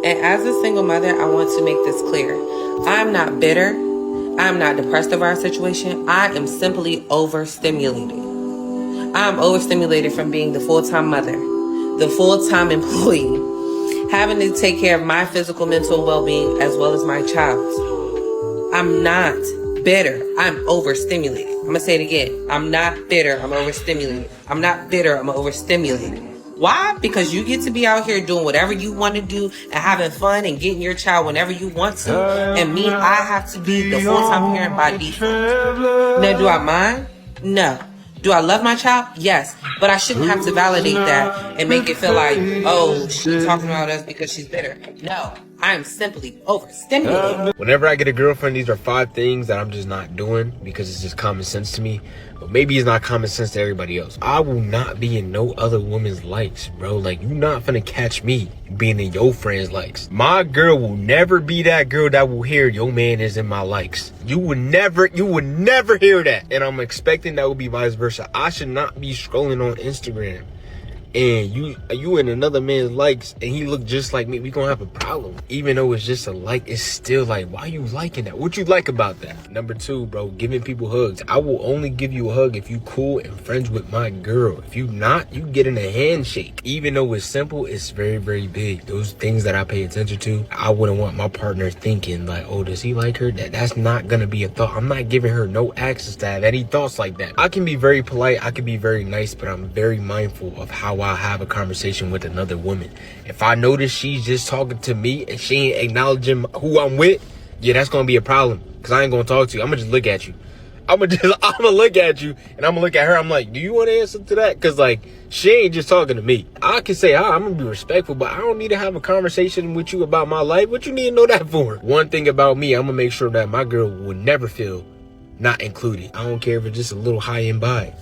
And as a single mother, I want to make this clear. I'm not bitter. I'm not depressed over our situation. I am simply overstimulated. I'm overstimulated from being the full-time mother, the full-time employee, having to take care of my physical, mental well-being as well as my child. I'm not bitter. I'm overstimulated. I'm going to say it again. I'm not bitter. I'm overstimulated. I'm not bitter. I'm overstimulated. Why? Because you get to be out here doing whatever you want to do and having fun and getting your child whenever you want to. And me, I have to be the full-time parent by default. Now, do I mind? No. Do I love my child? Yes. But I shouldn't have to validate that and make it feel like, oh, she's talking about us because she's bitter. No. I am simply overstimulated. Whenever I get a girlfriend, these are 5 things that I'm just not doing because it's just common sense to me. But maybe it's not common sense to everybody else. I will not be in no other woman's likes, bro. Like, you not finna catch me being in your friend's likes. My girl will never be that girl that will hear your man is in my likes. You would never hear that. And I'm expecting that would be vice versa. I should not be scrolling on Instagram and you in another man's likes and he look just like me. We gonna have a problem. Even though it's just a like, it's still like, why you liking that? What you like about that? Number 2, bro, giving people hugs. I will only give you a hug if you cool and friends with my girl. If you not, you get in a handshake. Even though it's simple, it's very, very big. Those things that I pay attention to, I wouldn't want my partner thinking like, oh, does he like her? That's not gonna be a thought. I'm not giving her no access to have any thoughts like that. I can be very polite, I can be very nice, but I'm very mindful of how I have a conversation with another woman. If I notice she's just talking to me and she ain't acknowledging who I'm with, yeah, that's gonna be a problem. Cause I ain't gonna talk to you. I'm gonna just look at you. I'm gonna look at you and I'm gonna look at her. I'm like, do you want to answer to that? Cause like, she ain't just talking to me. I can say, I'm gonna be respectful, but I don't need to have a conversation with you about my life. What you need to know that for? One thing about me, I'm gonna make sure that my girl will never feel not included. I don't care if it's just a little high and by.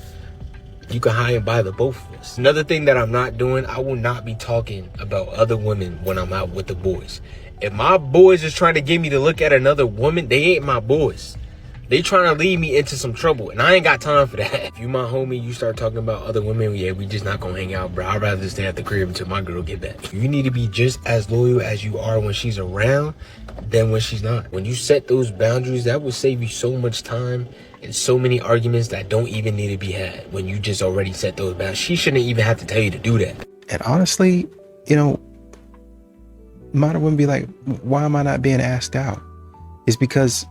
You can high and by the both of us. Another thing that I'm not doing, I will not be talking about other women when I'm out with the boys. If my boys is trying to get me to look at another woman, they ain't my boys. They trying to lead me into some trouble, and I ain't got time for that. If you my homie, you start talking about other women, yeah, we just not gonna hang out, bro. I'd rather stay at the crib until my girl get back. You need to be just as loyal as you are when she's around than when she's not. When you set those boundaries, that will save you so much time and so many arguments that don't even need to be had when you just already set those boundaries. She shouldn't even have to tell you to do that. And honestly, you know, modern women be like, why am I not being asked out? It's because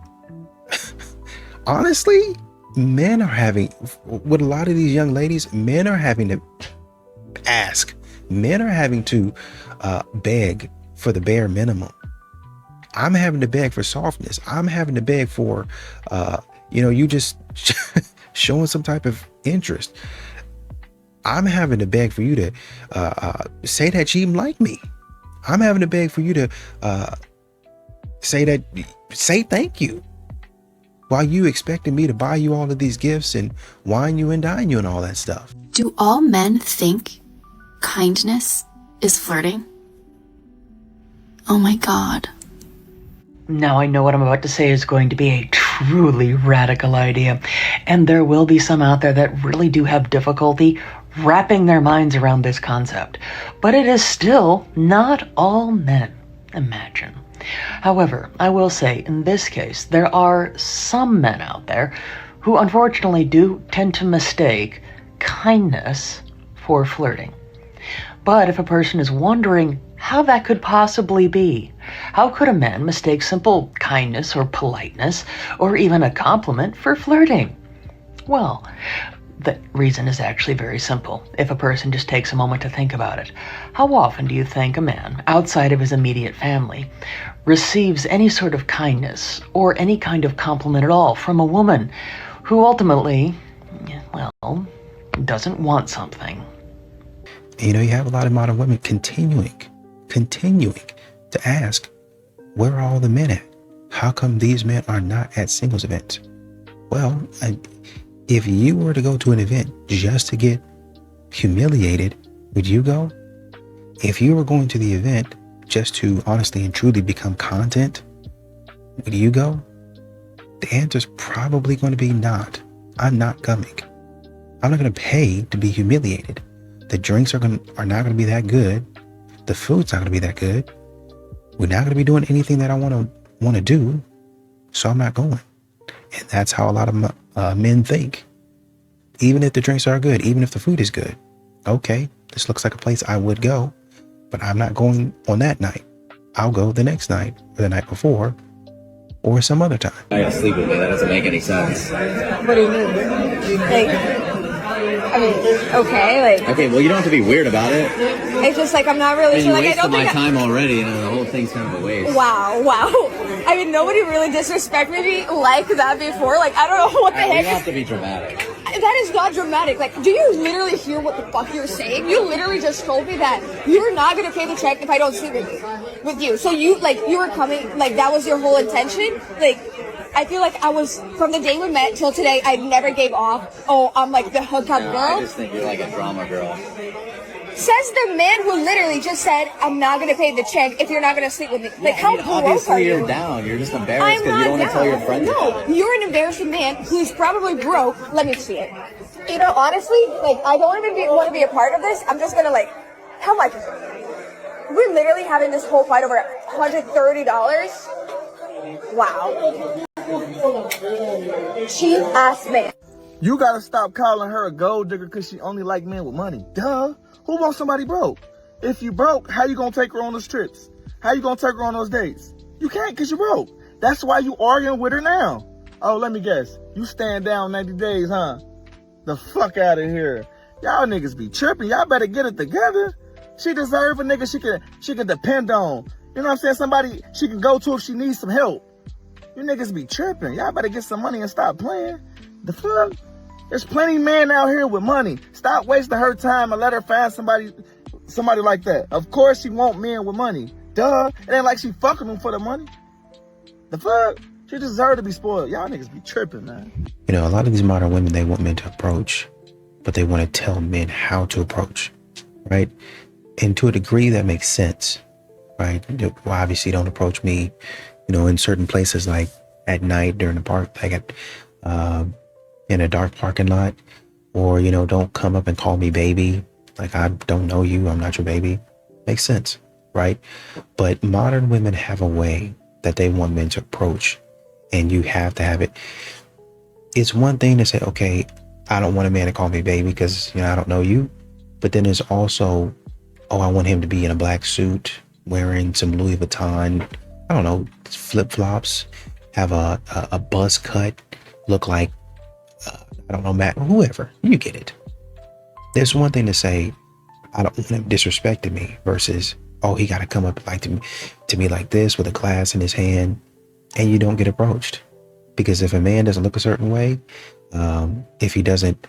honestly, men are having, with a lot of these young ladies, men are having to ask. Men are having to beg for the bare minimum. I'm having to beg for softness. I'm having to beg for, you just showing some type of interest. I'm having to beg for you to say that you even like me. I'm having to beg for you to say thank you. While you expecting me to buy you all of these gifts and wine you and dine you and all that stuff. Do all men think kindness is flirting? Oh my God. Now I know what I'm about to say is going to be a truly radical idea, and there will be some out there that really do have difficulty wrapping their minds around this concept. But it is still not all men. Imagine. However, I will say, in this case, there are some men out there who unfortunately do tend to mistake kindness for flirting. But if a person is wondering how that could possibly be, how could a man mistake simple kindness or politeness or even a compliment for flirting? Well, the reason is actually very simple, if a person just takes a moment to think about it. How often do you think a man, outside of his immediate family, receives any sort of kindness or any kind of compliment at all from a woman who ultimately, well, doesn't want something? You have a lot of modern women continuing to ask, where are all the men at? How come these men are not at singles events? Well, if you were to go to an event just to get humiliated, would you go? If you were going to the event just to honestly and truly become content, would you go? The answer is probably going to be not. I'm not coming. I'm not going to pay to be humiliated. The drinks are not going to be that good. The food's not going to be that good. We're not going to be doing anything that I want to do, so I'm not going. And that's how a lot of men think. Even if the drinks are good, even if the food is good, okay, this looks like a place I would go, but I'm not going on that night. I'll go the next night, or the night before, or some other time. I gotta sleep with me. That doesn't make any sense. What do you mean? Like, I mean, okay, like. Okay, well, you don't have to be weird about it. It's just like I'm not really You sure. Like, I wasted don't my think. time already, and the whole thing's kind of a waste. Wow. I mean, nobody really disrespected me like that before. Like, I don't know what the You heck. don't have to be dramatic. That is not dramatic. Like, do you literally hear what the fuck you're saying? You literally just told me that you're not gonna pay the check if I don't sleep with you. So you were coming, like, that was your whole intention? Like, I feel like I was, from the day we met till today, I never gave off, oh, I'm like the hookup girl. I just think you're like a drama girl. Says the man who literally just said, I'm not gonna pay the check if you're not gonna sleep with me. Like, how broke are Obviously, you? you're down. You're just embarrassed because you don't want to tell your friends. No, you're an embarrassing man who's probably broke. Let me see it. You know, honestly, like, I don't even want to be a part of this. I'm just gonna, like, how much is it? We're literally having this whole fight over $130. Wow. Cheap ass man. You gotta stop calling her a gold digger because she only like men with money. Duh. Who wants somebody broke? If you broke, how you gonna take her on those trips? How you gonna take her on those dates? You can't because you're broke. That's why you arguing with her now. Oh, let me guess. You stand down 90 days, huh? The fuck out of here. Y'all niggas be tripping. Y'all better get it together. She deserve a nigga she can depend on. You know what I'm saying? Somebody she can go to if she needs some help. You niggas be tripping. Y'all better get some money and stop playing. The fuck? There's plenty of men out here with money. Stop wasting her time and let her find somebody like that. Of course she want men with money. Duh. It ain't like she fucking them for the money. The fuck? She deserve to be spoiled. Y'all niggas be tripping, man. You know, a lot of these modern women, they want men to approach, but they want to tell men how to approach, right? And to a degree that makes sense, right? Well, obviously don't approach me, you know, in certain places, like at night during the park, like at, in a dark parking lot, or, you know, don't come up and call me baby. Like, I don't know you. I'm not your baby. Makes sense, right? But modern women have a way that they want men to approach, and you have to have it. It's one thing to say, okay, I don't want a man to call me baby because, you know, I don't know you. But then there's also, oh, I want him to be in a black suit, wearing some Louis Vuitton, I don't know, flip-flops, have a buzz cut, look like, I don't know, Matt, whoever. You get it. There's one thing to say, I don't want him disrespecting me, versus, oh, he got to come up like to me like this with a glass in his hand, and you don't get approached. Because if a man doesn't look a certain way, if he doesn't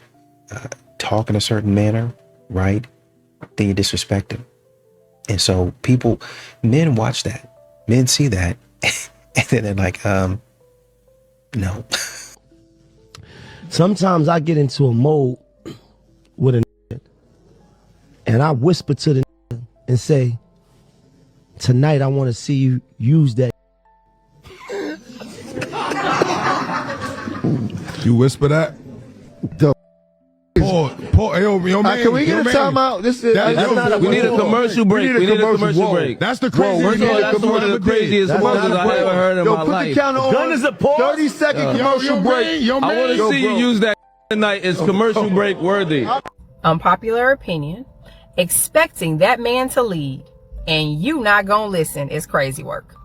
talk in a certain manner, right, then you disrespect him. And so men watch that. Men see that, and then they're like, no. Sometimes I get into a mode with a nigga, and I whisper to the nigga and say, tonight I want to see you use that. You whisper that? Paul, yo, man, can we get a timeout? We need a commercial break. We need a commercial break. That's the craziest. That's one of the craziest moments I ever heard in my life. Gun is a pause. 30-second commercial break. I want to see you use that tonight. It's commercial break worthy. Unpopular opinion, expecting that man to lead and you not gonna listen is crazy work.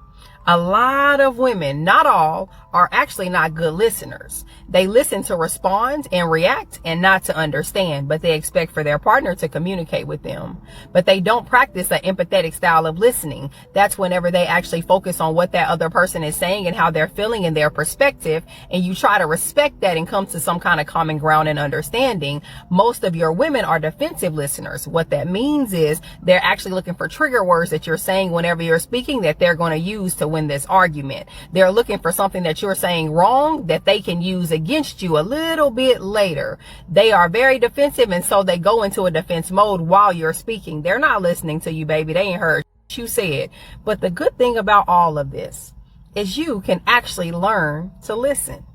A lot of women, not all, are actually not good listeners. They listen to respond and react and not to understand, but they expect for their partner to communicate with them. But they don't practice an empathetic style of listening. That's whenever they actually focus on what that other person is saying and how they're feeling and their perspective, and you try to respect that and come to some kind of common ground and understanding. Most of your women are defensive listeners. What that means is they're actually looking for trigger words that you're saying whenever you're speaking that they're going to use to win this argument. They're looking for something that you're saying wrong that they can use against you a little bit later. They are very defensive, and so they go into a defense mode while you're speaking. They're not listening to you, baby. They ain't heard what you said. But the good thing about all of this is you can actually learn to listen.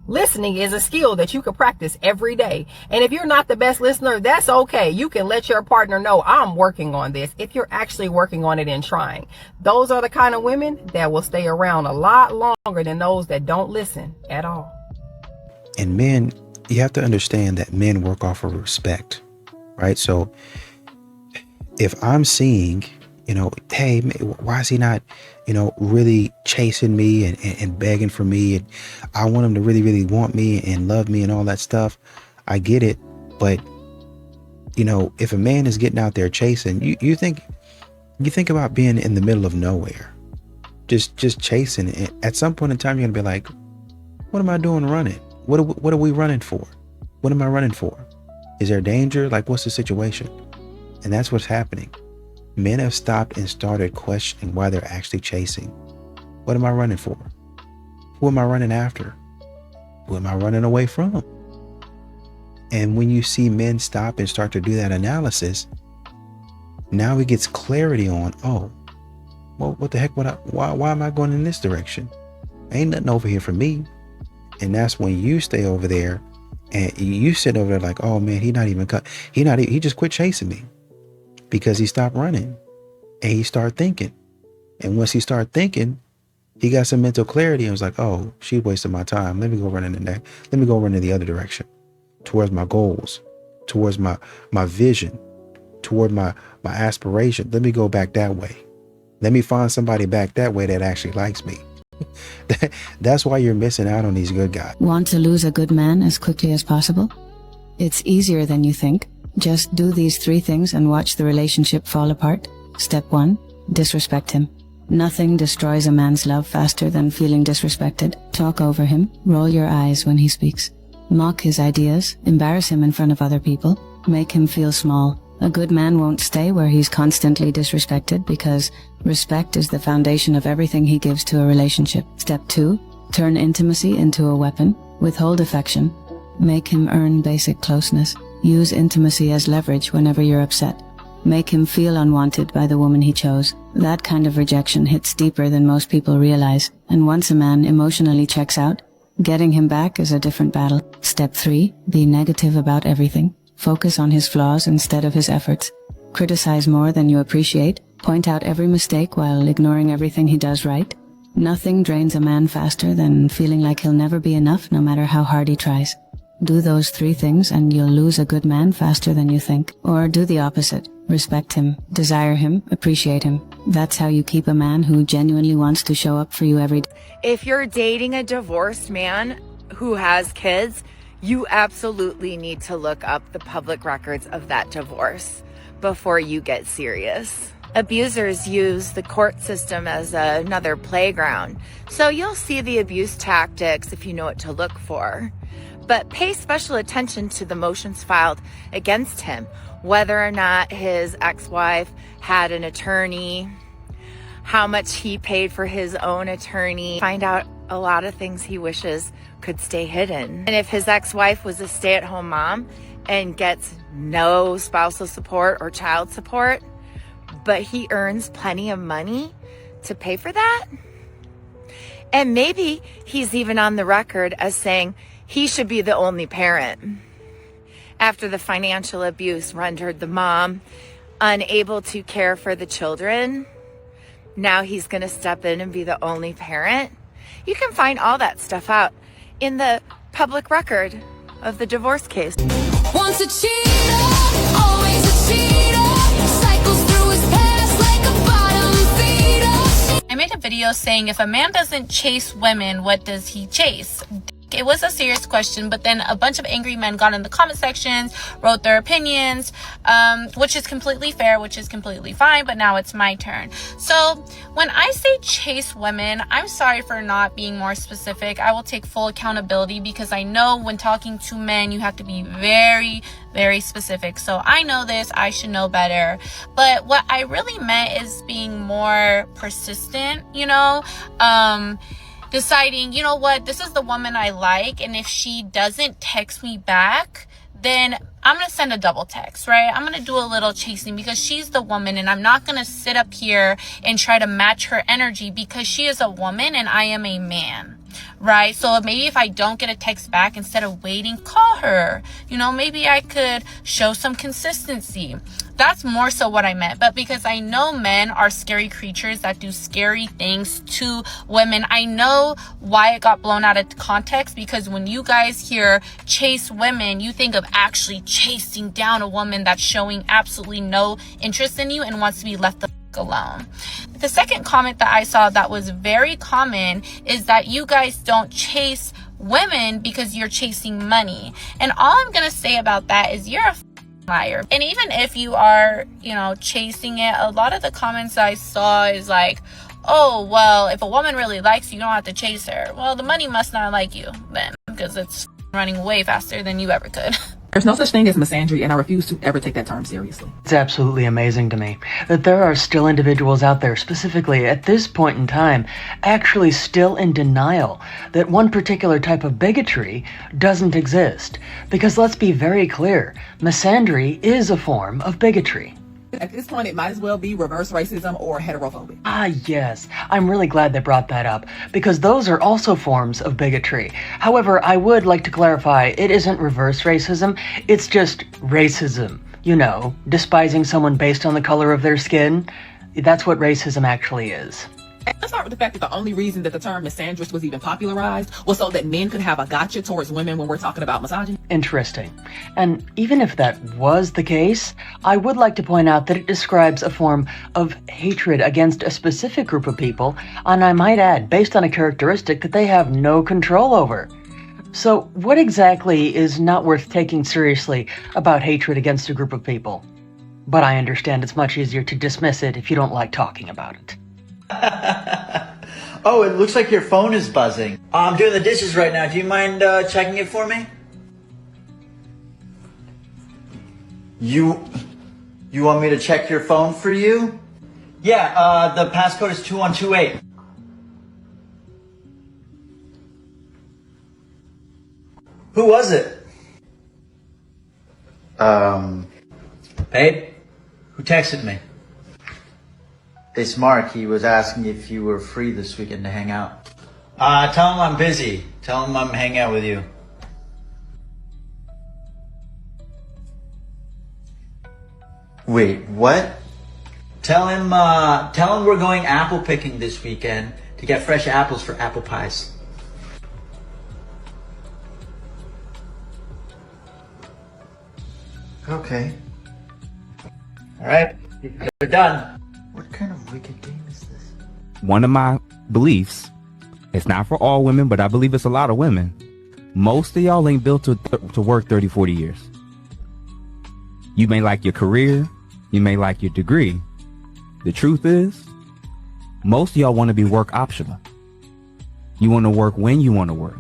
Listening is a skill that you can practice every day. And if you're not the best listener, that's okay. You can let your partner know, I'm working on this, if you're actually working on it and trying. Those are the kind of women that will stay around a lot longer than those that don't listen at all. And men, you have to understand that men work off of respect, right? So if I'm seeing, hey, why is he not, really chasing me and begging for me? And I want him to really, really want me and love me and all that stuff. I get it. But, if a man is getting out there chasing, you think about being in the middle of nowhere, just chasing. And at some point in time, you're going to be like, what am I doing running? What are we running for? What am I running for? Is there danger? Like, what's the situation? And that's what's happening. Men have stopped and started questioning why they're actually chasing. What am I running for? Who am I running after? Who am I running away from? And when you see men stop and start to do that analysis, now it gets clarity on, oh, well, what the heck? Why am I going in this direction? Ain't nothing over here for me. And that's when you stay over there and you sit over there like, oh man, he just quit chasing me. Because he stopped running and he started thinking. And once he started thinking, he got some mental clarity and was like, oh, she wasted my time. Let me go run in the other direction, towards my goals, towards my vision, toward my aspiration. Let me go back that way. Let me find somebody back that way that actually likes me. That's why you're missing out on these good guys. Want to lose a good man as quickly as possible? It's easier than you think. Just do these 3 things and watch the relationship fall apart. Step 1, disrespect him. Nothing destroys a man's love faster than feeling disrespected. Talk over him, roll your eyes when he speaks. Mock his ideas, embarrass him in front of other people, make him feel small. A good man won't stay where he's constantly disrespected because respect is the foundation of everything he gives to a relationship. Step 2, turn intimacy into a weapon. Withhold affection. Make him earn basic closeness. Use intimacy as leverage whenever you're upset. Make him feel unwanted by the woman he chose. That kind of rejection hits deeper than most people realize. And once a man emotionally checks out, getting him back is a different battle. Step 3, be negative about everything. Focus on his flaws instead of his efforts. Criticize more than you appreciate. Point out every mistake while ignoring everything he does right. Nothing drains a man faster than feeling like he'll never be enough no matter how hard he tries. Do those 3 things and you'll lose a good man faster than you think. Or do the opposite. Respect him, desire him, appreciate him. That's how you keep a man who genuinely wants to show up for you every day. If you're dating a divorced man who has kids, you absolutely need to look up the public records of that divorce before you get serious. Abusers use the court system as another playground. So you'll see the abuse tactics if you know what to look for. But pay special attention to the motions filed against him, whether or not his ex-wife had an attorney, how much he paid for his own attorney. Find out a lot of things he wishes could stay hidden. And if his ex-wife was a stay-at-home mom and gets no spousal support or child support, but he earns plenty of money to pay for that. And maybe he's even on the record as saying he should be the only parent. After the financial abuse rendered the mom unable to care for the children, now he's going to step in and be the only parent. You can find all that stuff out in the public record of the divorce case. Once a cheater, always a cheater, cycles through his past like a bottom feeder. I made a video saying if a man doesn't chase women, what does he chase? It was a serious question, but then a bunch of angry men got in the comment sections, wrote their opinions, which is completely fair, which is completely fine, but now it's my turn. So when I say chase women, I'm sorry for not being more specific. I will take full accountability because I know when talking to men, you have to be very, very specific. So I know this, I should know better. But what I really meant is being more persistent, deciding, you know what, this is the woman I like, and if she doesn't text me back, then I'm going to send a double text, right? I'm going to do a little chasing because she's the woman, and I'm not going to sit up here and try to match her energy because she is a woman and I am a man, right? So maybe if I don't get a text back, instead of waiting, call her. You know, maybe I could show some consistency. That's more so what I meant. But because I know men are scary creatures that do scary things to women, I know why it got blown out of context, because when you guys hear chase women, you think of actually chasing down a woman that's showing absolutely no interest in you and wants to be left alone. The second comment that I saw that was very common is that you guys don't chase women because you're chasing money. And all I'm gonna say about that is you're a liar. And even if you are, you know, chasing it, a lot of the comments I saw is like, oh, well, if a woman really likes you, you don't have to chase her. Well, the money must not like you then, because it's running way faster than you ever could. There's no such thing as misandry, and I refuse to ever take that term seriously. It's absolutely amazing to me that there are still individuals out there, specifically at this point in time, actually still in denial that one particular type of bigotry doesn't exist. Because let's be very clear, misandry is a form of bigotry. At this point, it might as well be reverse racism or heterophobia. Ah, yes. I'm really glad they brought that up, because those are also forms of bigotry. However, I would like to clarify, it isn't reverse racism, it's just racism. You know, despising someone based on the color of their skin. That's what racism actually is. Let's start with the fact that the only reason that the term misandrist was even popularized was so that men could have a gotcha towards women when we're talking about misogyny. Interesting. And even if that was the case, I would like to point out that it describes a form of hatred against a specific group of people, and I might add, based on a characteristic that they have no control over. So what exactly is not worth taking seriously about hatred against a group of people? But I understand it's much easier to dismiss it if you don't like talking about it. Oh, it looks like your phone is buzzing. I'm doing the dishes right now. Do you mind checking it for me? You want me to check your phone for you? Yeah, the passcode is 2128. Who was it? Babe? Who texted me? It's Mark. He was asking if you were free this weekend to hang out. Tell him I'm busy. Tell him I'm hanging out with you. Wait, what? Tell him we're going apple picking this weekend to get fresh apples for apple pies. Okay. Alright, you're done. What kind of wicked game is this? One of my beliefs, it's not for all women, but I believe it's a lot of women. Most of y'all ain't built to work 30, 40 years. You may like your career, you may like your degree. The truth is, most of y'all want to be work optional. You want to work when you want to work.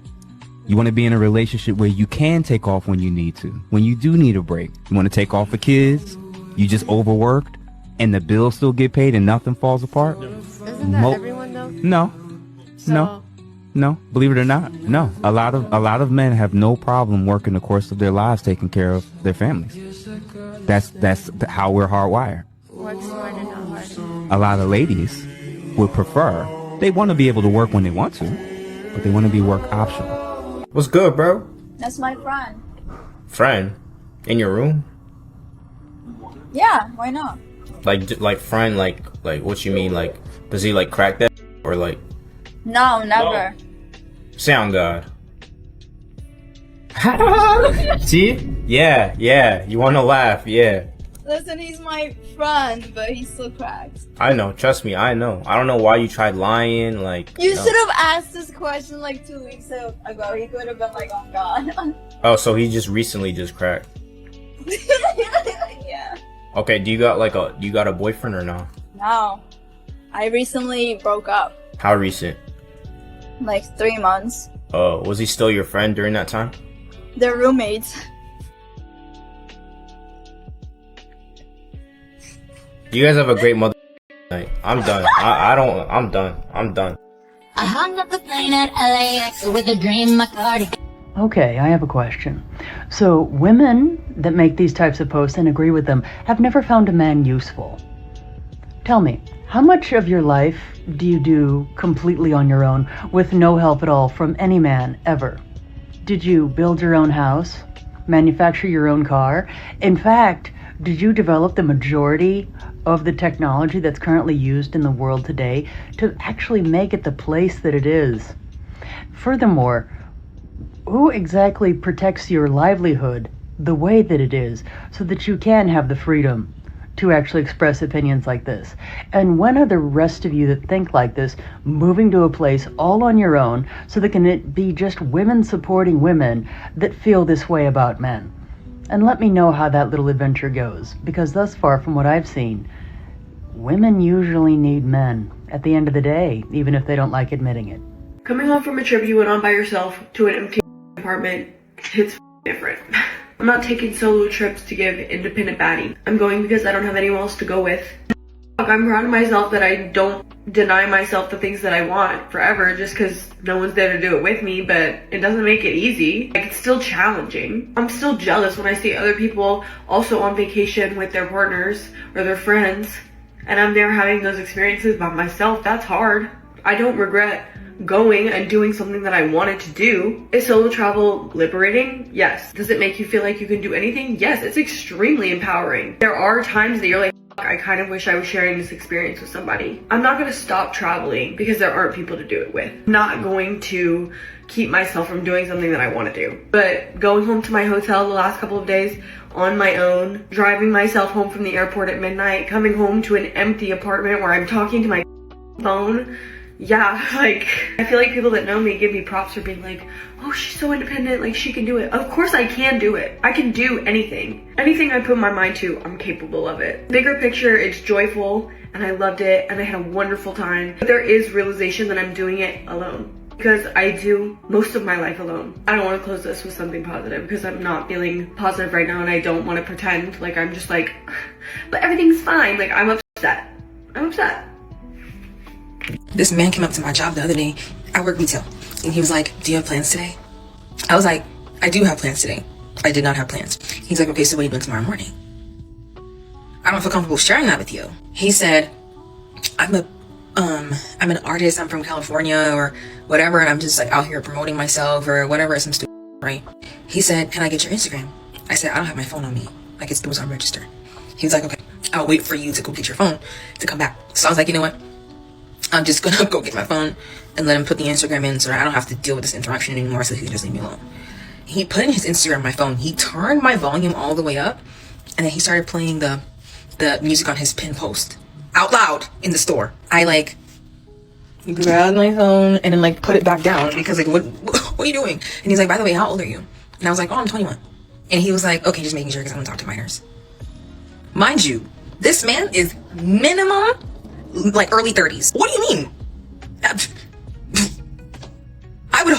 You want to be in a relationship where you can take off when you need to. When you do need a break. You want to take off for kids. You just overworked and the bills still get paid and nothing falls apart. Isn't that everyone though? No. Believe it or not, no. A lot of men have no problem working the course of their lives taking care of their families. That's how we're hardwired. Work smarter, not harder. A lot of ladies would prefer, they want to be able to work when they want to, but they want to be work optional. What's good, bro? That's my friend. Friend? In your room? Yeah, why not? Like friend, like what you mean? Like, does he like crack that or like? No, never. Sound God. See? Yeah. You want to laugh? Yeah. Listen, he's my friend, but he still cracks. I know. Trust me. I know. I don't know why you tried lying. Like You should have asked this question like 2 weeks ago. He could have been like, oh god. Oh, so he just recently cracked. Yeah. Okay. Do you got a boyfriend or no? No. I recently broke up. How recent? Like 3 months. Was he still your friend during that time? They're roommates. You guys have a great mother night. I'm done. I'm done. I hung up the plane at LAX with a dream, my cardigan. Okay, I have a question. So, women that make these types of posts and agree with them have never found a man useful. Tell me, How much of your life do you do completely on your own with no help at all from any man ever? Did you build your own house? Manufacture your own car? In fact, did you develop the majority of the technology that's currently used in the world today to actually make it the place that it is? Furthermore, who exactly protects your livelihood the way that it is so that you can have the freedom to actually express opinions like this? And when are the rest of you that think like this moving to a place all on your own so that can it be just women supporting women that feel this way about men? And let me know how that little adventure goes, because thus far from what I've seen, women usually need men at the end of the day, even if they don't like admitting it. Coming home from a trip you went on by yourself to an empty apartment hits different. I'm not taking solo trips to give independent baddie. I'm going because I don't have anyone else to go with. I'm proud of myself that I don't deny myself the things that I want forever just because no one's there to do it with me, but it doesn't make it easy. Like, it's still challenging. I'm still jealous when I see other people also on vacation with their partners or their friends, and I'm there having those experiences by myself. That's hard. I don't regret going and doing something that I wanted to do. Is solo travel liberating? Yes. Does it make you feel like you can do anything? Yes, it's extremely empowering. There are times that you're like, I kind of wish I was sharing this experience with somebody. I'm not gonna stop traveling because there aren't people to do it with. I'm not going to keep myself from doing something that I want to do. But going home to my hotel the last couple of days on my own, driving myself home from the airport at midnight, coming home to an empty apartment where I'm talking to my phone, yeah, like, I feel like people that know me give me props for being like, oh, she's so independent, like, she can do it. Of course I can do it. I can do anything. Anything I put my mind to, I'm capable of it. Bigger picture, it's joyful, and I loved it, and I had a wonderful time. But there is realization that I'm doing it alone, because I do most of my life alone. I don't want to close this with something positive, because I'm not feeling positive right now, and I don't want to pretend like I'm just like, but everything's fine. Like, I'm upset. I'm upset. This man came up to my job the other day. I work retail. And he was like, do you have plans today? I was like, I do have plans today. I did not have plans. He's like, okay, so what are you doing tomorrow morning? I don't feel comfortable sharing that with you. He said, I'm an artist. I'm from California or whatever. And I'm just like out here promoting myself or whatever. Some stupid, right? He said, can I get your Instagram? I said, I don't have my phone on me. Like, it was on register. He was like, okay, I'll wait for you to go get your phone to come back. So I was like, you know what? I'm just gonna go get my phone and let him put the Instagram in so that I don't have to deal with this interaction anymore, so he can just leave me alone. He put in his Instagram on my phone. He turned my volume all the way up, and then he started playing the music on his pin post out loud in the store. I like grabbed my phone and then like put it back down because like, what are you doing? And he's like, by the way, how old are you? And I was like, oh, I'm 21. And he was like, okay, just making sure because I don't talk to minors. Mind you, this man is minimum like early 30s. What do you mean? I would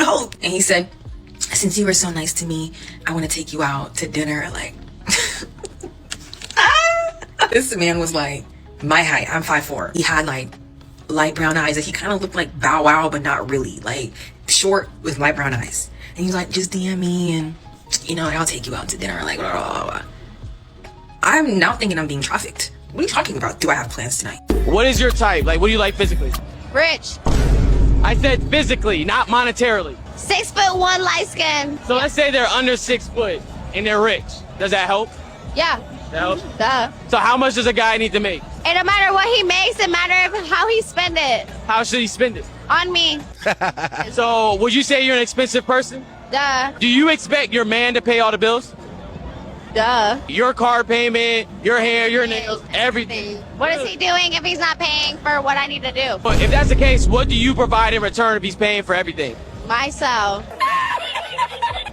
hope. And he said, since you were so nice to me, I want to take you out to dinner. Like, this man was like my height. I'm 5'4". He had like light brown eyes. Like, he kind of looked like Bow Wow, but not really. Like, short with light brown eyes. And he was like, just DM me and, you know, I'll take you out to dinner. Like, blah, blah, blah. I'm now thinking I'm being trafficked. What are you talking about? Do I have plans tonight? What is your type? Like, what do you like physically? Rich. I said physically, not monetarily. 6'1", light skin. So let's say they're under 6 foot and they're rich. Does that help? Yeah. That helps? Duh. So how much does a guy need to make? It don't matter what he makes, it matters how he spend it. How should he spend it? On me. So would you say you're an expensive person? Duh. Do you expect your man to pay all the bills? Duh. Your car payment, your hair, your nails, everything. What is he doing if he's not paying for what I need to do? But if that's the case, what do you provide in return if he's paying for everything? Myself.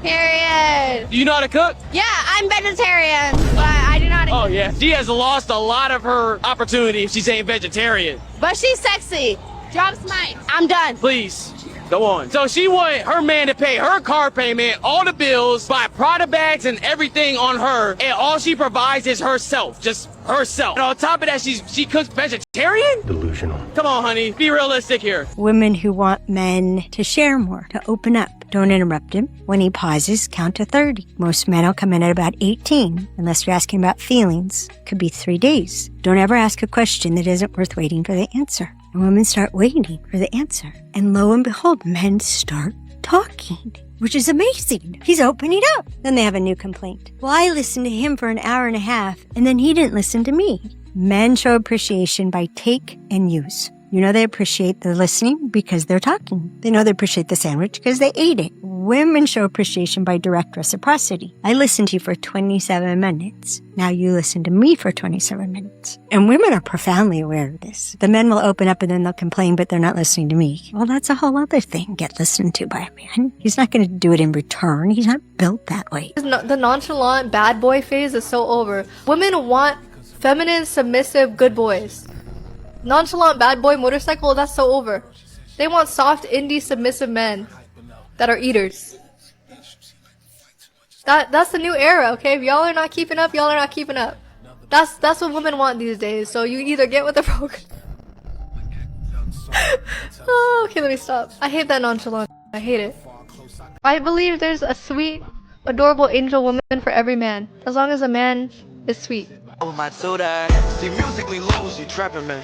Period. Do you know how to cook? Yeah, I'm vegetarian, but I do not. Oh yeah, she has lost a lot of her opportunity if she's saying vegetarian. But she's sexy. Drops mine. I'm done. Please. Go on. So she want her man to pay her car payment, all the bills, buy Prada bags and everything on her, and all she provides is herself, just herself. And on top of that, she cooks vegetarian? Delusional. Come on, honey, be realistic here. Women who want men to share more, to open up. Don't interrupt him. When he pauses, count to 30. Most men will come in at about 18, unless you're asking about feelings. Could be 3 days. Don't ever ask a question that isn't worth waiting for the answer. And women start waiting for the answer. And lo and behold, men start talking, which is amazing. He's opening up. Then they have a new complaint. Well, I listened to him for an hour and a half, and then he didn't listen to me. Men show appreciation by take and use. You know they appreciate the listening because they're talking. They know they appreciate the sandwich because they ate it. Women show appreciation by direct reciprocity. I listened to you for 27 minutes. Now you listen to me for 27 minutes. And women are profoundly aware of this. The men will open up and then they'll complain, but they're not listening to me. Well, that's a whole other thing. Get listened to by a man. He's not going to do it in return. He's not built that way. The nonchalant bad boy phase is so over. Women want feminine, submissive, good boys. Nonchalant bad boy motorcycle, that's so over. They want soft, indie, submissive men that are eaters. That's the new era, okay? If y'all are not keeping up, y'all are not keeping up. That's what women want these days. So you either get with the program. Oh, okay, let me stop. I hate that nonchalant. I hate it. I believe there's a sweet, adorable angel woman for every man, as long as a man is sweet. Oh my soda. See, musically low, she trapping, man.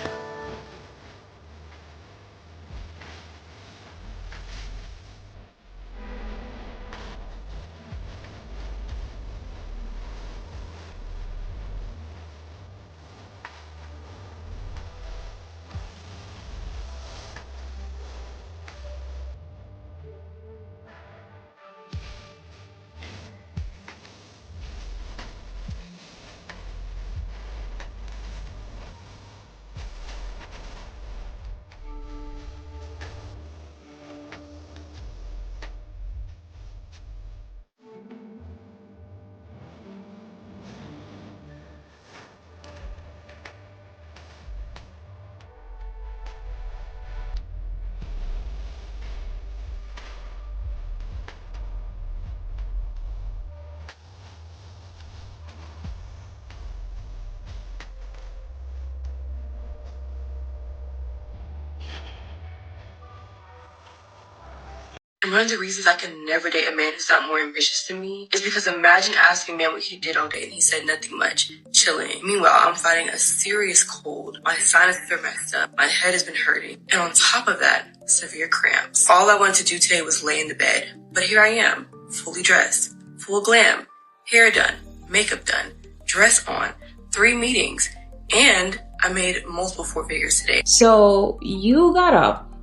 And one of the reasons I can never date a man who's not more ambitious than me is because imagine asking a man what he did all day and he said nothing much, chilling. Meanwhile, I'm fighting a serious cold. My sinuses are messed up. My head has been hurting. And on top of that, severe cramps. All I wanted to do today was lay in the bed. But here I am, fully dressed, full glam, hair done, makeup done, dress on, 3 meetings, and I made multiple 4 figures today. So you got up,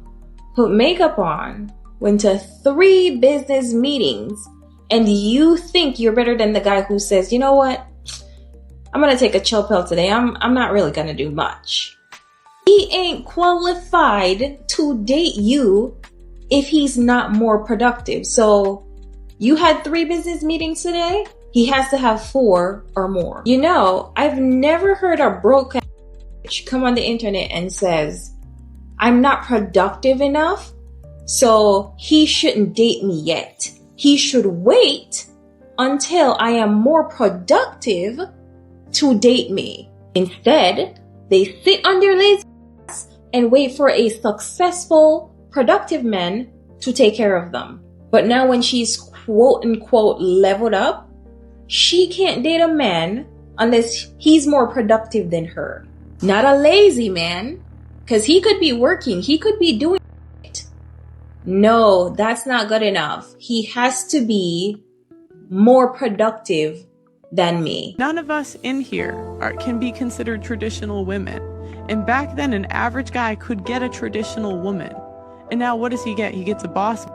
put makeup on, went to 3 business meetings, and you think you're better than the guy who says, you know what? I'm gonna take a chill pill today. I'm not really gonna do much. He ain't qualified to date you if he's not more productive. So you had 3 business meetings today? He has to have 4 or more. You know, I've never heard a broke bitch come on the internet and says, I'm not productive enough, so he shouldn't date me yet. He should wait until I am more productive to date me. Instead, they sit on their lazy ass and wait for a successful, productive man to take care of them. But now when she's quote unquote leveled up, she can't date a man unless he's more productive than her. Not a lazy man, because he could be working, he could be doing it. No, that's not good enough. He has to be more productive than me. None of us in here can be considered traditional women. And back then, an average guy could get a traditional woman. And now what does he get? He gets a boss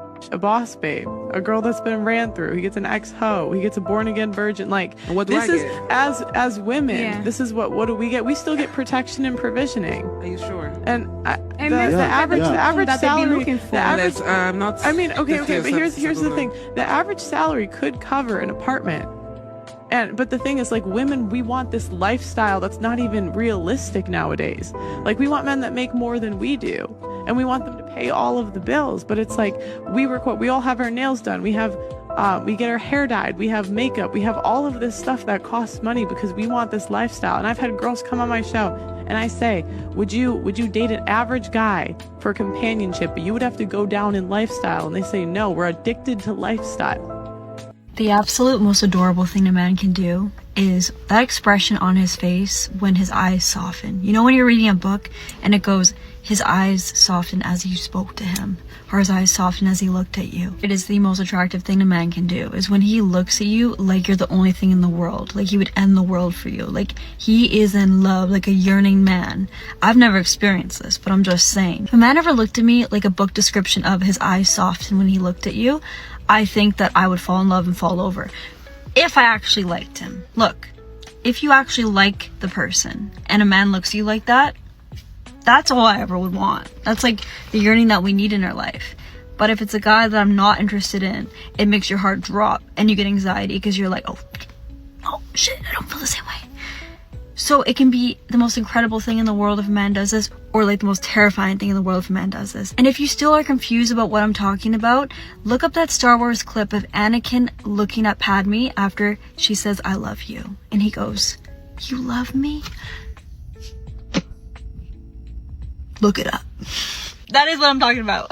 babe, a girl that's been ran through. He gets an ex-hoe. He gets a born-again virgin. Like, what do this I is, get? as women, Yeah. this is what do we get? We still get protection and provisioning. Are you sure? And And the that's the average that they be salary, looking for. the average, That's, not I mean, okay, but here's the supplemental. thing. The average salary could cover an apartment. But the thing is, like, women, we want this lifestyle that's not even realistic nowadays. Like, we want men that make more than we do. and we want them to pay all of the bills. But it's like, we all have our nails done, we get our hair dyed, we have makeup, we have all of this stuff that costs money because we want this lifestyle. And I've had girls come on my show and I say, would you date an average guy for companionship, but you would have to go down in lifestyle? And they say, no, we're addicted to lifestyle. The absolute most adorable thing a man can do is that expression on his face when his eyes soften. You know when you're reading a book and it goes, his eyes softened as you spoke to him, or his eyes softened as he looked at you. It is the most attractive thing a man can do, is when he looks at you like you're the only thing in the world, like he would end the world for you, like he is in love, like a yearning man. I've never experienced this, but I'm just saying. If a man ever looked at me like a book description of his eyes softened when he looked at you, I think that I would fall in love and fall over. If I actually liked him. Look, if you actually like the person and a man looks at you like that, that's all I ever would want. That's like the yearning that we need in our life. But if it's a guy that I'm not interested in, it makes your heart drop and you get anxiety because you're like, oh shit, I don't feel the same way. So it can be the most incredible thing in the world if a man does this, or like the most terrifying thing in the world if a man does this. And if you still are confused about what I'm talking about, look up that Star Wars clip of Anakin looking at Padme after she says, I love you. And he goes, you love me? Look it up. That is what I'm talking about.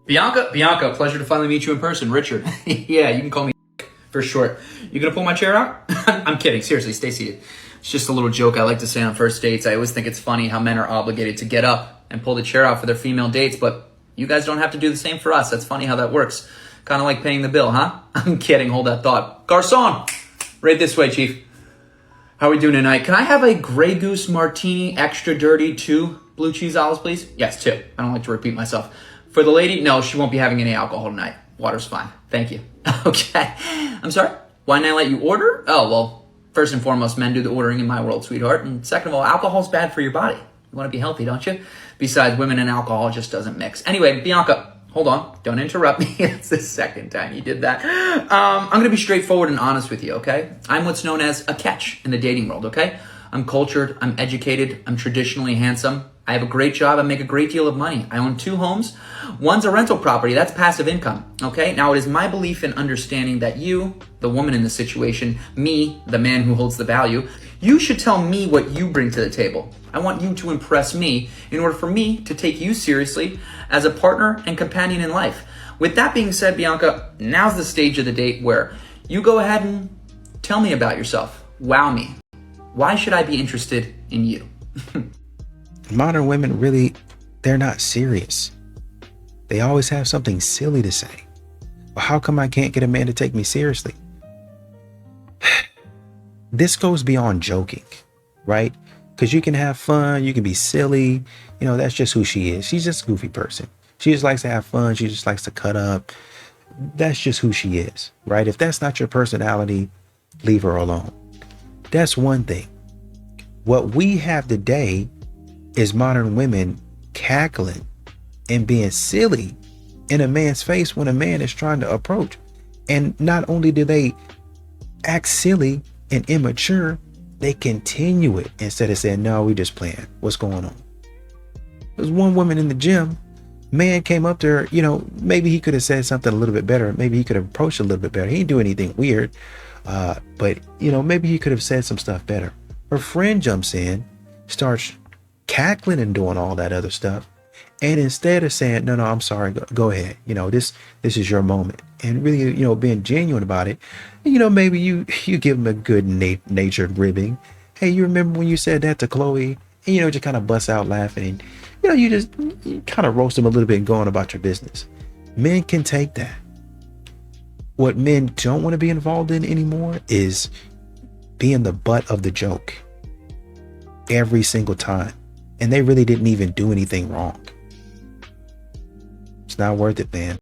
Bianca, pleasure to finally meet you in person. Richard. Yeah, you can call me for short. You gonna pull my chair out? I'm kidding. Seriously, stay seated. It's just a little joke I like to say on first dates. I always think it's funny how men are obligated to get up and pull the chair out for their female dates, but you guys don't have to do the same for us. That's funny how that works. Kind of like paying the bill, huh? I'm kidding. Hold that thought. Garçon, right this way, Chief. How are we doing tonight? Can I have a Grey Goose Martini, extra dirty, 2 blue cheese olives, please? Yes, 2. I don't like to repeat myself. For the lady, no, she won't be having any alcohol tonight. Water's fine. Thank you. Okay. I'm sorry? Why didn't I let you order? Oh, well, first and foremost, men do the ordering in my world, sweetheart. And second of all, alcohol's bad for your body. You want to be healthy, don't you? Besides, women and alcohol just doesn't mix. Anyway, Bianca, hold on. Don't interrupt me. It's the second time you did that. I'm going to be straightforward and honest with you, okay? I'm what's known as a catch in the dating world, okay? I'm cultured. I'm educated. I'm traditionally handsome. I have a great job. I make a great deal of money. I own 2 homes. One's a rental property. That's passive income, okay? Now, it is my belief and understanding that you, the woman in the situation, me, the man who holds the value, you should tell me what you bring to the table. I want you to impress me in order for me to take you seriously as a partner and companion in life. With that being said, Bianca, now's the stage of the date where you go ahead and tell me about yourself. Wow me. Why should I be interested in you? Modern women really, they're not serious. They always have something silly to say. Well, how come I can't get a man to take me seriously? This goes beyond joking, right? Because you can have fun, you can be silly. You know, that's just who she is. She's just a goofy person. She just likes to have fun. She just likes to cut up. That's just who she is, right? If that's not your personality, leave her alone. That's one thing. What we have today is modern women cackling and being silly in a man's face when a man is trying to approach. And not only do they act silly and immature, they continue it instead of saying, no, we just playing. What's going on? There's one woman in the gym, man came up to her, you know, maybe he could have said something a little bit better. Maybe he could have approached a little bit better. He didn't do anything weird. But, you know, maybe he could have said some stuff better. Her friend jumps in, starts cackling and doing all that other stuff. And instead of saying, no, I'm sorry, go ahead. You know, this is your moment. And really, you know, being genuine about it. You know, maybe you give him a good natured ribbing. Hey, you remember when you said that to Chloe? And, you know, just kind of bust out laughing. And, you know, you kind of roast him a little bit and go on about your business. Men can take that. What men don't want to be involved in anymore is being the butt of the joke every single time. And they really didn't even do anything wrong. It's not worth it, man.